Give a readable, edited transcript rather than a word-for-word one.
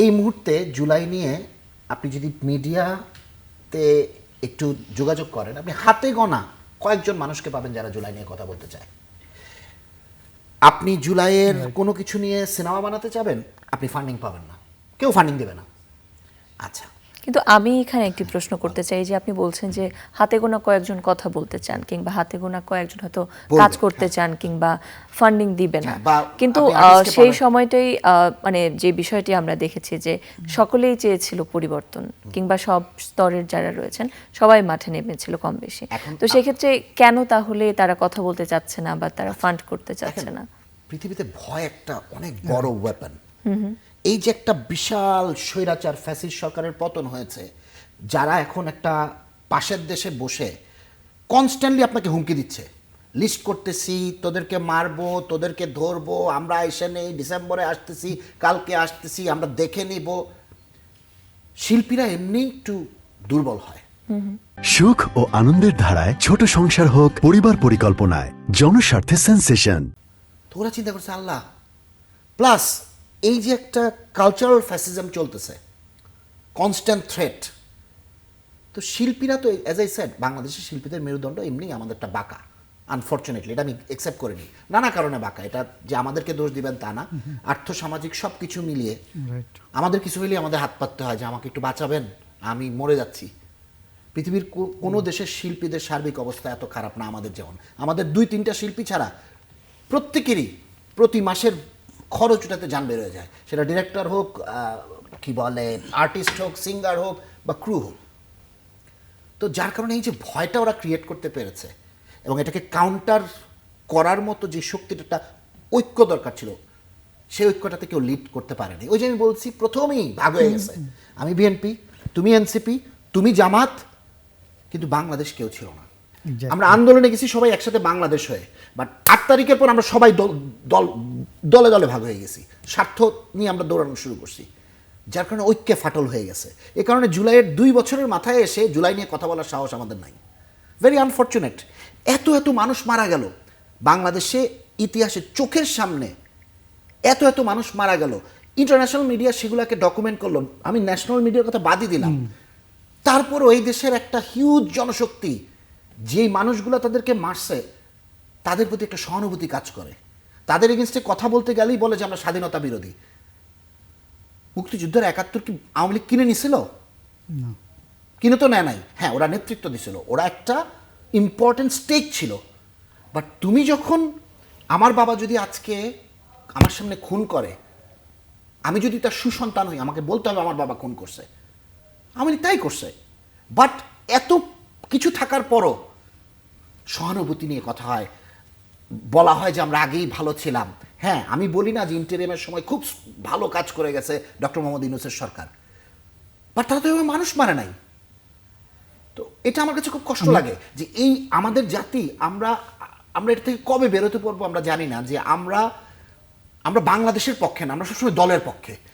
এই মুহূর্তে জুলাই নিয়ে আপনি যদি মিডিয়াতে একটু যোগাযোগ করেন, আপনি হাতে গোনা কয়েকজন মানুষকে পাবেন যারা জুলাই নিয়ে কথা বলতে চায়। আপনি জুলাইয়ের কোনো কিছু নিয়ে সিনেমা বানাতে চাবেন, আপনি ফান্ডিং পাবেন না, কেউ ফান্ডিং দেবে না। আচ্ছা, কিন্তু আমি এখানে একটি প্রশ্ন করতে চাই যে আপনি বলছেন যে হাতে গোনা কয়েকজন কথা বলতে চান কিংবা হাতে গোনা কয়েকজন হয়তো কাজ করতে চান কিংবা ফান্ডিং দিবে না, কিন্তু সেই সময়টাই মানে যে বিষয়টি আমরা দেখেছি যে সকলেই চেয়েছিল পরিবর্তন কিংবা সব স্তরের যারা রয়েছেন সবাই মাঠে নেমেছিল কম বেশি। তো সেক্ষেত্রে কেন তাহলে তারা কথা বলতে চাচ্ছে না বা তারা ফান্ড করতে চাচ্ছে না? পৃথিবীতে ভয় একটা অনেক বড় ওয়েপন। এই যে একটা বিশাল স্বৈরাচার ফ্যাসিস্ট সরকারের পতন হয়েছে, যারা এখন একটা পাশের দেশে বসে কনস্ট্যান্টলি আপনাকে হুমকি দিচ্ছে, লিস্ট করতেছি, তোদেরকে মারবো, তোদেরকে ধরবো, আমরা এসে নেই, ডিসেম্বরে আসতেছি, কালকে আসতেছি, আমরা দেখে নিব। শিল্পীরা এমনি একটু দুর্বল হয়। সুখ ও আনন্দের ধারায় ছোট সংসার হোক পরিবার পরিকল্পনায় জনস্বার্থে সেন্সেশন। তো ওরা চিন্তা করছে আল্লাহ, প্লাস এই যে একটা কালচারাল ফ্যাসিজম চলতেছে, কনস্ট্যান্ট থ্রেট। তো শিল্পীরা তো অ্যাজ আই সেড, বাংলাদেশের শিল্পীদের মেরুদণ্ড এমনি আমাদেরটা বাঁকা, আনফর্চুনেটলি এটা আমি অ্যাকসেপ্ট করিনি, নানা কারণে বাঁকা। এটা যে আমাদেরকে দোষ দিবেন তা না, আর্থসামাজিক সব কিছু মিলিয়ে আমাদের কিছু হইলে আমাদের হাত পাততে হয় যে আমাকে একটু বাঁচাবেন, আমি মরে যাচ্ছি। পৃথিবীর কোনো দেশের শিল্পীদের সার্বিক অবস্থা এত খারাপ না আমাদের যেমন। আমাদের 2-3টা শিল্পী ছাড়া প্রত্যেকেরই প্রতি মাসের খরচ উঠাতে যান বের হয়ে যায়, সেটা ডিরেক্টর হোক, কি বলে আর্টিস্ট হোক, সিঙ্গার হোক বা ক্রু হোক। তো যার কারণে এই যে ভয়টা ওরা ক্রিয়েট করতে পেরেছে এবং এটাকে কাউন্টার করার মতো যে শক্তিটা, একটা ঐক্য দরকার ছিল, সেই ঐক্যটাতে কেউ লিড করতে পারেনি। ওই যে আমি বলছি প্রথমেই ভাগ হয়ে গেছে, আমি বিএনপি, তুমি এনসিপি, তুমি জামাত, কিন্তু বাংলাদেশ কেউ ছিল না। আমরা আন্দোলনে গেছি সবাই একসাথে বাংলাদেশ হয়ে, বাট 8 তারিখের পর আমরা সবাই দলে দলে ভাগ হয়ে গেছি, স্বার্থ নিয়ে আমরা দৌড়ানো শুরু করছি, যার কারণে ঐক্যে ফাটল হয়ে গেছে। এ কারণে জুলাইয়ের 2 বছরের মাথায় এসে জুলাই নিয়ে কথা বলার সাহস আমাদের নাই। Very unfortunate. এত এত মানুষ মারা গেল বাংলাদেশে, ইতিহাসে চোখের সামনে এত এত মানুষ মারা গেল, ইন্টারন্যাশনাল মিডিয়া সেগুলোকে ডকুমেন্ট করলো, আমি ন্যাশনাল মিডিয়ার কথা বাদই দিলাম। তারপরও এই দেশের একটা হিউজ জনশক্তি, যেই মানুষগুলো তাদেরকে মারছে তাদের প্রতি একটা সহানুভূতি কাজ করে। তাদের এগেনস্টে কথা বলতে গেলেই বলে যে আমরা স্বাধীনতা বিরোধী। মুক্তিযুদ্ধের 71 কি আওয়ামী লীগ কিনে নিছিল? কিনে তো নেয় নাই। হ্যাঁ, ওরা নেতৃত্ব দিছিল, ওরা একটা ইম্পর্টেন্ট স্টেক ছিল। বাট তুমি যখন, আমার বাবা যদি আজকে আমার সামনে খুন করে, আমি যদি তার সুসন্তান হই, আমাকে বলতে হবে আমার বাবা খুন করছে, আমি তাই করছে। বাট এত কিছু থাকার পরও সহানুভূতি নিয়ে কথা হয়, বলা হয় যে আমরা আগেই ভালো ছিলাম। হ্যাঁ, আমি বলি না যে ইন্টারিমের সময় খুব ভালো কাজ করে গেছে ডক্টর মোহাম্মদ ইউনূসের সরকার, বাট তারা তো এভাবে মানুষ মারে নাই। তো এটা আমার কাছে খুব কষ্ট লাগে যে এই আমাদের জাতি, আমরা এটা থেকে কবে বেরোতে পারবো আমরা জানি না, যে আমরা বাংলাদেশের পক্ষে না, আমরা সবসময় দলের পক্ষে।